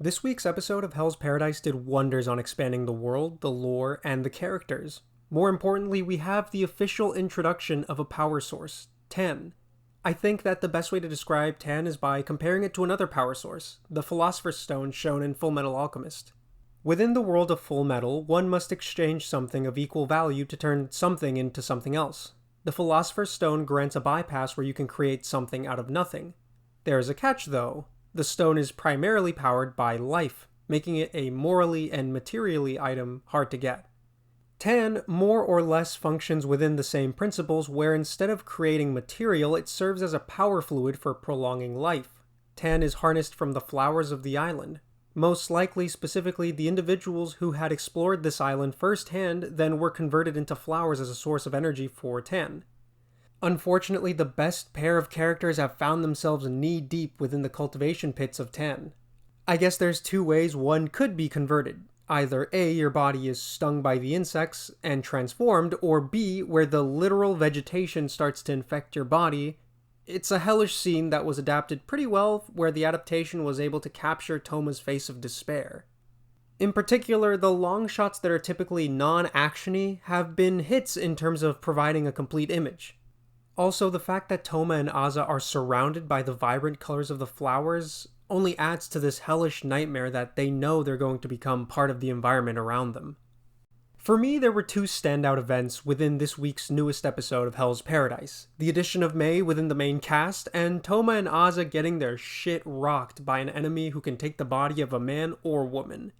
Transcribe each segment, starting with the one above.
This week's episode of Hell's Paradise did wonders on expanding the world, the lore, and the characters. More importantly, we have the official introduction of a power source, Ten. I think that the best way to describe Ten is by comparing it to another power source, the Philosopher's Stone shown in Fullmetal Alchemist. Within the world of Full Metal, one must exchange something of equal value to turn something into something else. The Philosopher's Stone grants a bypass where you can create something out of nothing. There is a catch, though. The stone is primarily powered by life, making it a morally and materially item hard to get. Ten more or less functions within the same principles where instead of creating material, it serves as a power fluid for prolonging life. Ten is harnessed from the flowers of the island. Most likely, specifically, the individuals who had explored this island firsthand then were converted into flowers as a source of energy for Ten. Unfortunately, the best pair of characters have found themselves knee-deep within the cultivation pits of Ten. I guess there's two ways one could be converted. Either A, your body is stung by the insects and transformed, or B, where the literal vegetation starts to infect your body. It's a hellish scene that was adapted pretty well, where the adaptation was able to capture Toma's face of despair. In particular, the long shots that are typically non-actiony have been hits in terms of providing a complete image. Also, the fact that Toma and Aza are surrounded by the vibrant colors of the flowers only adds to this hellish nightmare that they know they're going to become part of the environment around them. For me, there were two standout events within this week's newest episode of Hell's Paradise. The addition of Mei within the main cast, and Toma and Aza getting their shit rocked by an enemy who can take the body of a man or woman.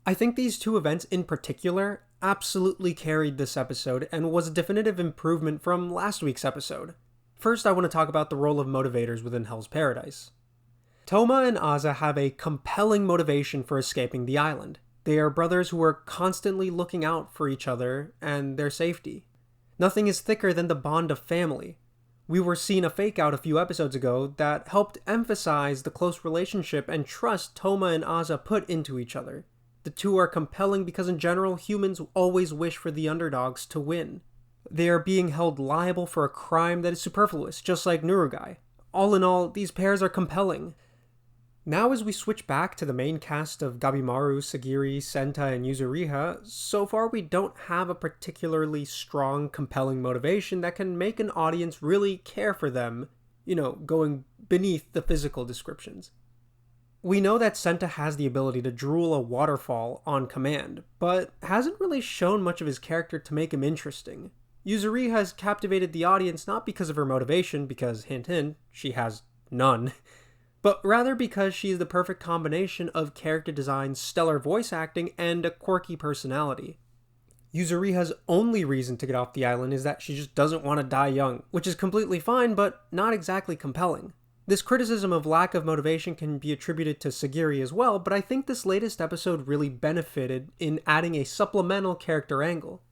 I think these two events in particular absolutely carried this episode and was a definitive improvement from last week's episode. First, I want to talk about the role of motivators within Hell's Paradise. Toma and Aza have a compelling motivation for escaping the island. They are brothers who are constantly looking out for each other and their safety. Nothing is thicker than the bond of family. We were seeing a fake out a few episodes ago that helped emphasize the close relationship and trust Toma and Aza put into each other. The two are compelling because in general, humans always wish for the underdogs to win. They are being held liable for a crime that is superfluous, just like Nurugai. All in all, these pairs are compelling. Now as we switch back to the main cast of Gabimaru, Sagiri, Senta, and Yuzuriha, so far we don't have a particularly strong, compelling motivation that can make an audience really care for them, going beneath the physical descriptions. We know that Senta has the ability to drool a waterfall on command, but hasn't really shown much of his character to make him interesting. Yuzuri has captivated the audience not because of her motivation, because hint hint, she has none, but rather because she is the perfect combination of character design, stellar voice acting, and a quirky personality. Yuzuriha's only reason to get off the island is that she just doesn't want to die young, which is completely fine, but not exactly compelling. This criticism of lack of motivation can be attributed to Sagiri as well, but I think this latest episode really benefited in adding a supplemental character angle.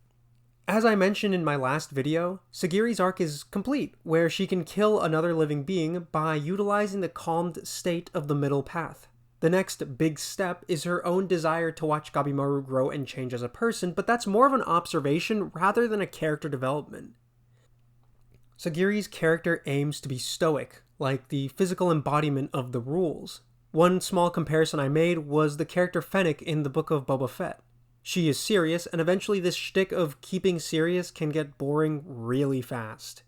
As I mentioned in my last video, Sagiri's arc is complete, where she can kill another living being by utilizing the calmed state of the middle path. The next big step is her own desire to watch Gabimaru grow and change as a person, but that's more of an observation rather than a character development. Sagiri's character aims to be stoic, like the physical embodiment of the rules. One small comparison I made was the character Fennec in the Book of Boba Fett. She is serious, and eventually this shtick of keeping serious can get boring really fast.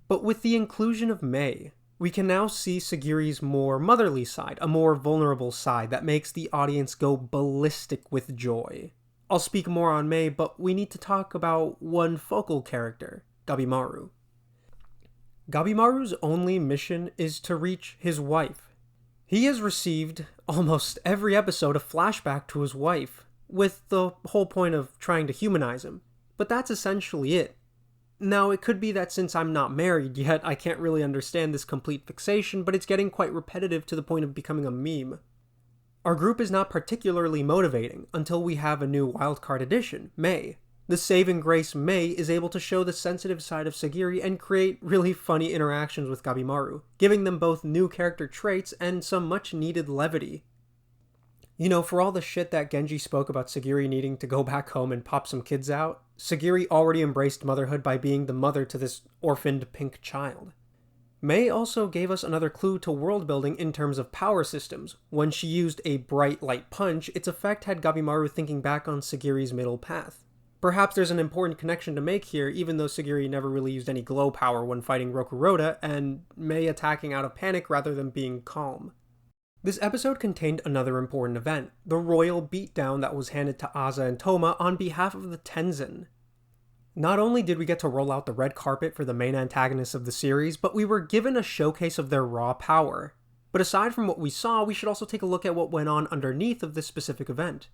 But with the inclusion of Mei, we can now see Sagiri's more motherly side, a more vulnerable side that makes the audience go ballistic with joy. I'll speak more on Mei, but we need to talk about one focal character, Gabimaru. Gabimaru's only mission is to reach his wife. He has received, almost every episode, a flashback to his wife, with the whole point of trying to humanize him. But that's essentially it. Now, it could be that since I'm not married yet, I can't really understand this complete fixation, but it's getting quite repetitive to the point of becoming a meme. Our group is not particularly motivating until we have a new wildcard addition, Mei. The saving grace Mei is able to show the sensitive side of Sagiri and create really funny interactions with Gabimaru, giving them both new character traits and some much needed levity. For all the shit that Genji spoke about Sagiri needing to go back home and pop some kids out, Sagiri already embraced motherhood by being the mother to this orphaned pink child. Mei also gave us another clue to world building in terms of power systems. When she used a bright light punch, its effect had Gabimaru thinking back on Sagiri's middle path. Perhaps there's an important connection to make here, even though Sagiri never really used any glow power when fighting Rokuroda, and Mei attacking out of panic rather than being calm. This episode contained another important event, the royal beatdown that was handed to Aza and Toma on behalf of the Tensen. Not only did we get to roll out the red carpet for the main antagonists of the series, but we were given a showcase of their raw power. But aside from what we saw, we should also take a look at what went on underneath of this specific event.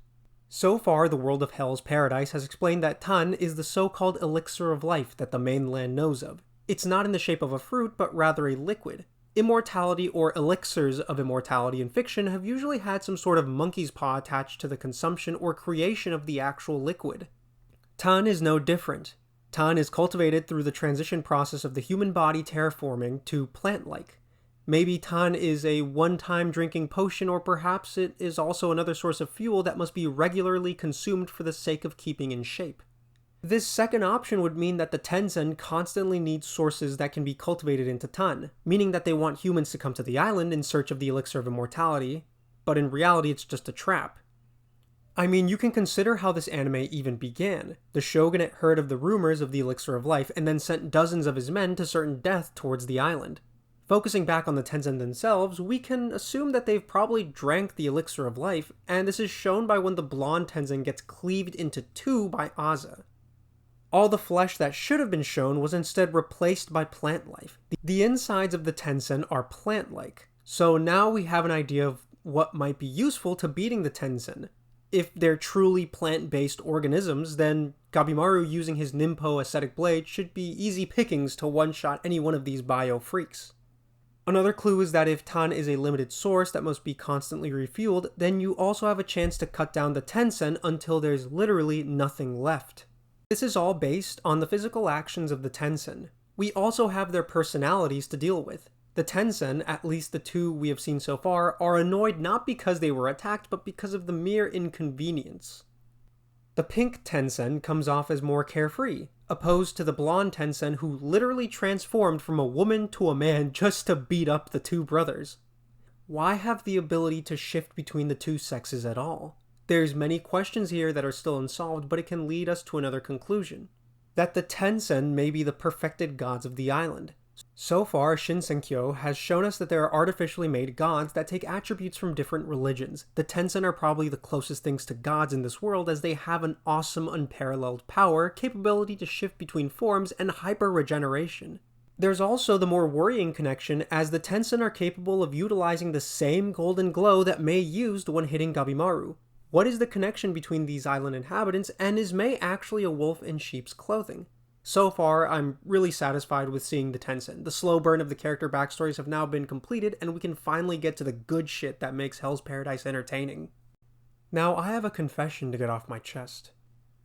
So far, the world of Hell's Paradise has explained that Tan is the so-called elixir of life that the mainland knows of. It's not in the shape of a fruit, but rather a liquid. Immortality or elixirs of immortality in fiction have usually had some sort of monkey's paw attached to the consumption or creation of the actual liquid. Tan is no different. Tan is cultivated through the transition process of the human body terraforming to plant-like. Maybe Tan is a one-time drinking potion, or perhaps it is also another source of fuel that must be regularly consumed for the sake of keeping in shape. This second option would mean that the Tensen constantly need sources that can be cultivated into Tan, meaning that they want humans to come to the island in search of the elixir of immortality, but in reality it's just a trap. I mean, you can consider how this anime even began. The shogunate heard of the rumors of the elixir of life and then sent dozens of his men to certain death towards the island. Focusing back on the Tensen themselves, we can assume that they've probably drank the elixir of life, and this is shown by when the blonde Tensen gets cleaved into two by Aza. All the flesh that should have been shown was instead replaced by plant life. The insides of the Tensen are plant-like, so now we have an idea of what might be useful to beating the Tensen. If they're truly plant-based organisms, then Gabimaru using his Ninpo ascetic blade should be easy pickings to one-shot any one of these bio-freaks. Another clue is that if Tan is a limited source that must be constantly refueled, then you also have a chance to cut down the Tensen until there's literally nothing left. This is all based on the physical actions of the Tensen. We also have their personalities to deal with. The Tensen, at least the two we have seen so far, are annoyed not because they were attacked, but because of the mere inconvenience. The pink Tensen comes off as more carefree, opposed to the blonde Tensen who literally transformed from a woman to a man just to beat up the two brothers. Why have the ability to shift between the two sexes at all? There's many questions here that are still unsolved, but it can lead us to another conclusion. That the Tensen may be the perfected gods of the island. So far, Shinsenkyo has shown us that there are artificially made gods that take attributes from different religions. The Tensen are probably the closest things to gods in this world, as they have an awesome unparalleled power, capability to shift between forms, and hyper-regeneration. There's also the more worrying connection, as the Tensen are capable of utilizing the same golden glow that Mei used when hitting Gabimaru. What is the connection between these island inhabitants, and is Mei actually a wolf in sheep's clothing? So far, I'm really satisfied with seeing the Tensen. The slow burn of the character backstories have now been completed, and we can finally get to the good shit that makes Hell's Paradise entertaining. Now, I have a confession to get off my chest.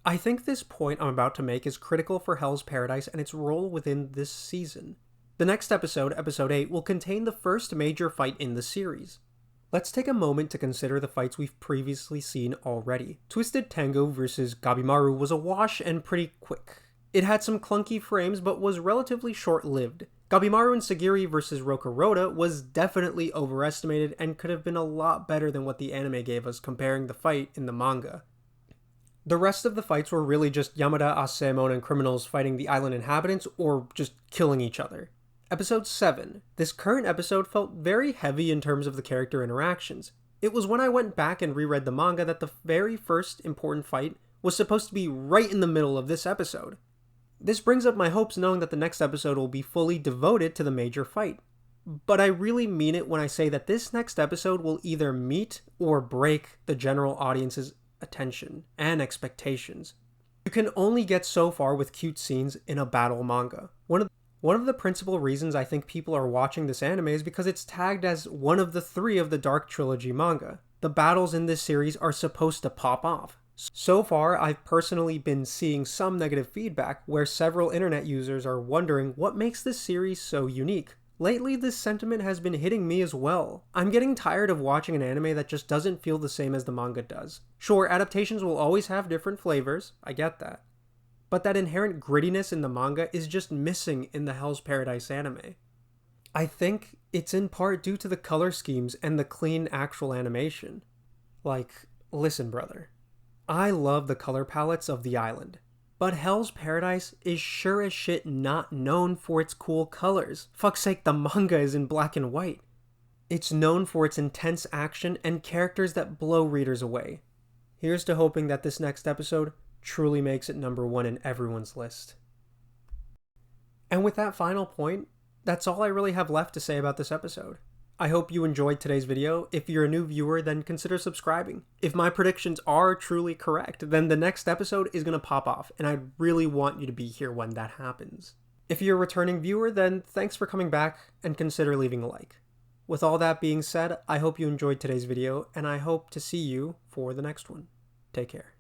I think this point I'm about to make is critical for Hell's Paradise and its role within this season. The next episode, episode 8, will contain the first major fight in the series. Let's take a moment to consider the fights we've previously seen already. Twisted Tango vs. Gabimaru was a wash and pretty quick. It had some clunky frames, but was relatively short-lived. Gabimaru and Sagiri vs. Rokuroda was definitely overestimated and could have been a lot better than what the anime gave us comparing the fight in the manga. The rest of the fights were really just Yamada, Asemon, and criminals fighting the island inhabitants or just killing each other. Episode 7. This current episode felt very heavy in terms of the character interactions. It was when I went back and reread the manga that the very first important fight was supposed to be right in the middle of this episode. This brings up my hopes knowing that the next episode will be fully devoted to the major fight. But I really mean it when I say that this next episode will either meet or break the general audience's attention and expectations. You can only get so far with cute scenes in a battle manga. One of the principal reasons I think people are watching this anime is because it's tagged as one of the 3 of the Dark Trilogy manga. The battles in this series are supposed to pop off. So far, I've personally been seeing some negative feedback where several internet users are wondering what makes this series so unique. Lately, this sentiment has been hitting me as well. I'm getting tired of watching an anime that just doesn't feel the same as the manga does. Sure, adaptations will always have different flavors, I get that. But that inherent grittiness in the manga is just missing in the Hell's Paradise anime. I think it's in part due to the color schemes and the clean actual animation. Like, listen, brother. I love the color palettes of the island, but Hell's Paradise is sure as shit not known for its cool colors. Fuck's sake, the manga is in black and white. It's known for its intense action and characters that blow readers away. Here's to hoping that this next episode truly makes it #1 in everyone's list. And with that final point, that's all I really have left to say about this episode. I hope you enjoyed today's video. If you're a new viewer, then consider subscribing. If my predictions are truly correct, then the next episode is going to pop off, and I really want you to be here when that happens. If you're a returning viewer, then thanks for coming back, and consider leaving a like. With all that being said, I hope you enjoyed today's video, and I hope to see you for the next one. Take care.